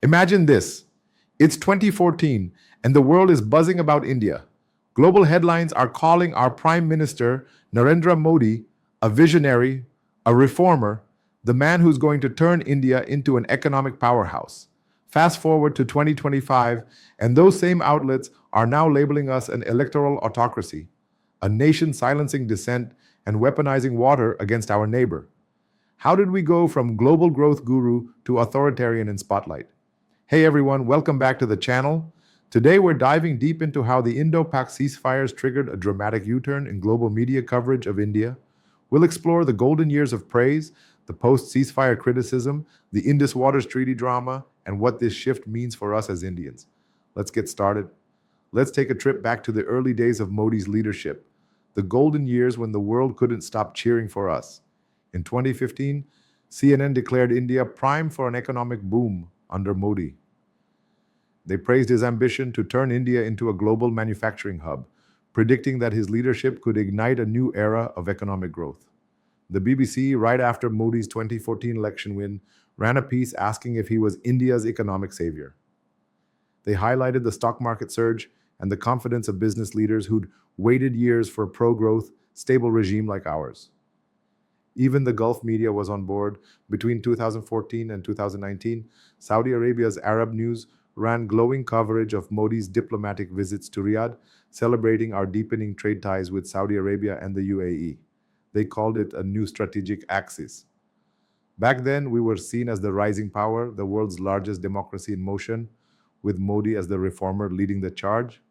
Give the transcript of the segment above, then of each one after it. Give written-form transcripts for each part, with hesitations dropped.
Imagine this. It's 2014 and the world is buzzing about India. Global headlines are calling our Prime Minister, Narendra Modi, a visionary, a reformer, the man who's going to turn India into an economic powerhouse. Fast forward to 2025, and those same outlets are now labeling us an electoral autocracy, a nation silencing dissent and weaponizing water against our neighbor. How did we go from global growth guru to authoritarian in spotlight? Hey everyone, welcome back to the channel. Today we're diving deep into how the Indo-Pak ceasefires triggered a dramatic U-turn in global media coverage of India. We'll explore the golden years of praise, the post-ceasefire criticism, the Indus Waters Treaty drama, and what this shift means for us as Indians. Let's get started. Let's take a trip back to the early days of Modi's leadership, the golden years when the world couldn't stop cheering for us. In 2015, CNN declared India prime for an economic boom under Modi. They praised his ambition to turn India into a global manufacturing hub, predicting that his leadership could ignite a new era of economic growth. The BBC, right after Modi's 2014 election win, ran a piece asking if he was India's economic savior. They highlighted the stock market surge and the confidence of business leaders who'd waited years for a pro-growth, stable regime like ours. Even the Gulf media was on board. Between 2014 and 2019, Saudi Arabia's Arab News ran glowing coverage of Modi's diplomatic visits to Riyadh, celebrating our deepening trade ties with Saudi Arabia and the UAE. They called it a new strategic axis. Back then, we were seen as the rising power, the world's largest democracy in motion, with Modi as the reformer leading the charge.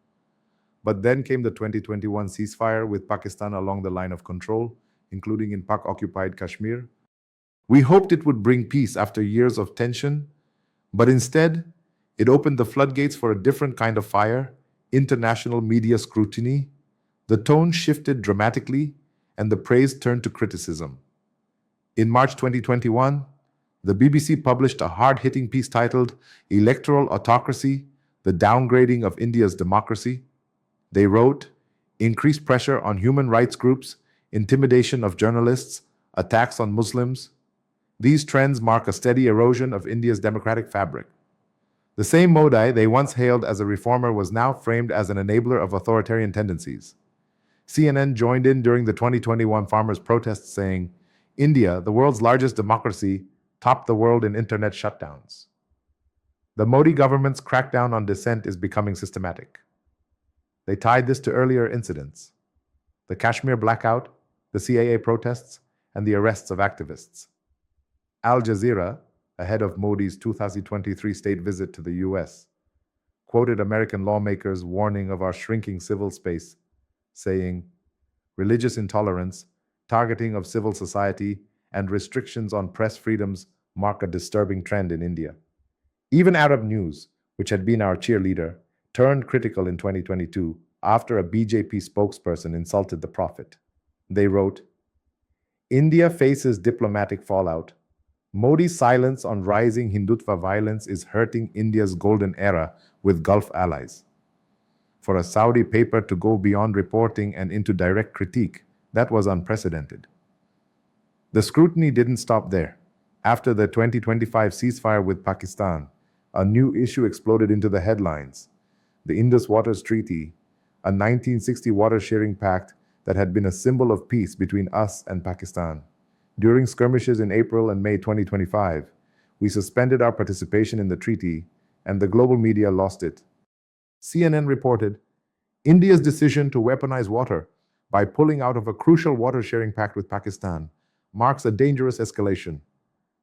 But then came the 2021 ceasefire with Pakistan along the line of control, including in Pak-occupied Kashmir. We hoped it would bring peace after years of tension, but instead, it opened the floodgates for a different kind of fire, international media scrutiny. The tone shifted dramatically, and the praise turned to criticism. In March 2021, the BBC published a hard-hitting piece titled "Electoral Autocracy: The Downgrading of India's Democracy." They wrote, "Increased pressure on human rights groups, intimidation of journalists, attacks on Muslims. These trends mark a steady erosion of India's democratic fabric." The same Modi they once hailed as a reformer was now framed as an enabler of authoritarian tendencies. CNN joined in during the 2021 farmers' protests saying, "India, the world's largest democracy, topped the world in internet shutdowns." The Modi government's crackdown on dissent is becoming systematic. They tied this to earlier incidents: the Kashmir blackout, the CAA protests, and the arrests of activists. Al Jazeera, ahead of Modi's 2023 state visit to the US, quoted American lawmakers warning of our shrinking civil space, saying, "Religious intolerance, targeting of civil society, and restrictions on press freedoms mark a disturbing trend in India." Even Arab News, which had been our cheerleader, turned critical in 2022 after a BJP spokesperson insulted the prophet. They wrote, "India faces diplomatic fallout. Modi's silence on rising Hindutva violence is hurting India's golden era with Gulf allies." For a Saudi paper to go beyond reporting and into direct critique, that was unprecedented. The scrutiny didn't stop there. After the 2025 ceasefire with Pakistan, a new issue exploded into the headlines: the Indus Waters Treaty, a 1960 water-sharing pact that had been a symbol of peace between us and Pakistan. During skirmishes in April and May 2025, we suspended our participation in the treaty, and the global media lost it. CNN reported, "India's decision to weaponize water by pulling out of a crucial water-sharing pact with Pakistan marks a dangerous escalation."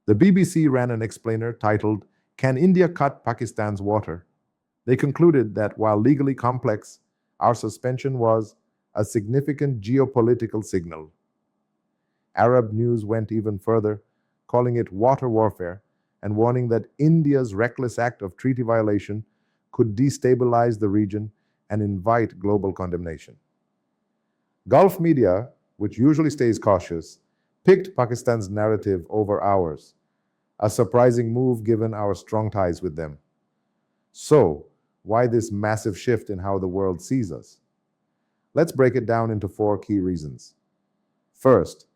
The BBC ran an explainer titled, "Can India Cut Pakistan's Water?" They concluded that while legally complex, our suspension was a significant geopolitical signal. Arab News went even further, calling it water warfare and warning that India's reckless act of treaty violation could destabilize the region and invite global condemnation. Gulf media, which usually stays cautious, picked Pakistan's narrative over ours, a surprising move given our strong ties with them. So, why this massive shift in how the world sees us? Let's break it down into 4 key reasons. First,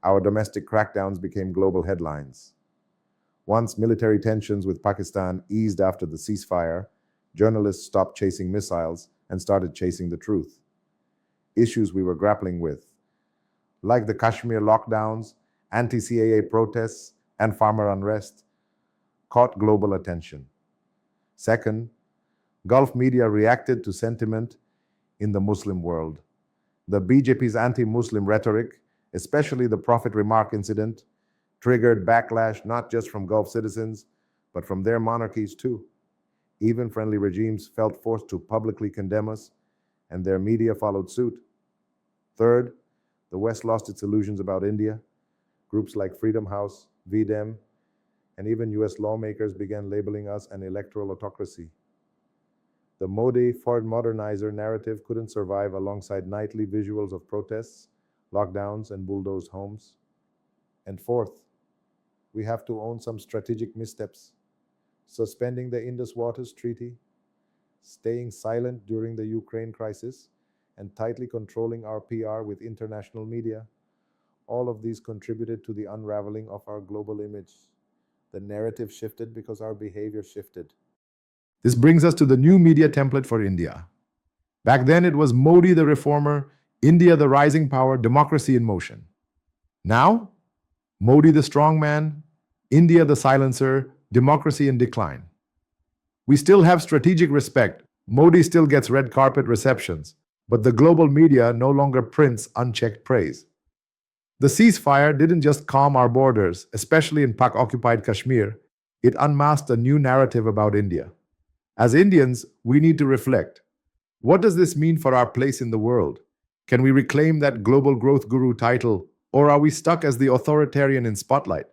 our domestic crackdowns became global headlines. Once military tensions with Pakistan eased after the ceasefire, journalists stopped chasing missiles and started chasing the truth. Issues we were grappling with, like the Kashmir lockdowns, anti-CAA protests, and farmer unrest, caught global attention. Second, Gulf media reacted to sentiment in the Muslim world. The BJP's anti-Muslim rhetoric, especially the Prophet remark incident, triggered backlash not just from Gulf citizens, but from their monarchies too. Even friendly regimes felt forced to publicly condemn us, and their media followed suit. Third, the West lost its illusions about India. Groups like Freedom House, VDEM, and even US lawmakers began labeling us an electoral autocracy. The Modi foreign modernizer narrative couldn't survive alongside nightly visuals of protests, lockdowns, and bulldozed homes. And fourth, we have to own some strategic missteps. Suspending the Indus Waters Treaty, staying silent during the Ukraine crisis, and tightly controlling our PR with international media, all of these contributed to the unraveling of our global image. The narrative shifted because our behavior shifted. This brings us to the new media template for India. Back then, it was Modi the reformer, India the rising power, democracy in motion. Now, Modi the strongman, India the silencer, democracy in decline. We still have strategic respect. Modi still gets red carpet receptions, but the global media no longer prints unchecked praise. The ceasefire didn't just calm our borders, especially in Pak-occupied Kashmir. It unmasked a new narrative about India. As Indians, we need to reflect. What does this mean for our place in the world? Can we reclaim that global growth guru title, or are we stuck as the authoritarian in spotlight?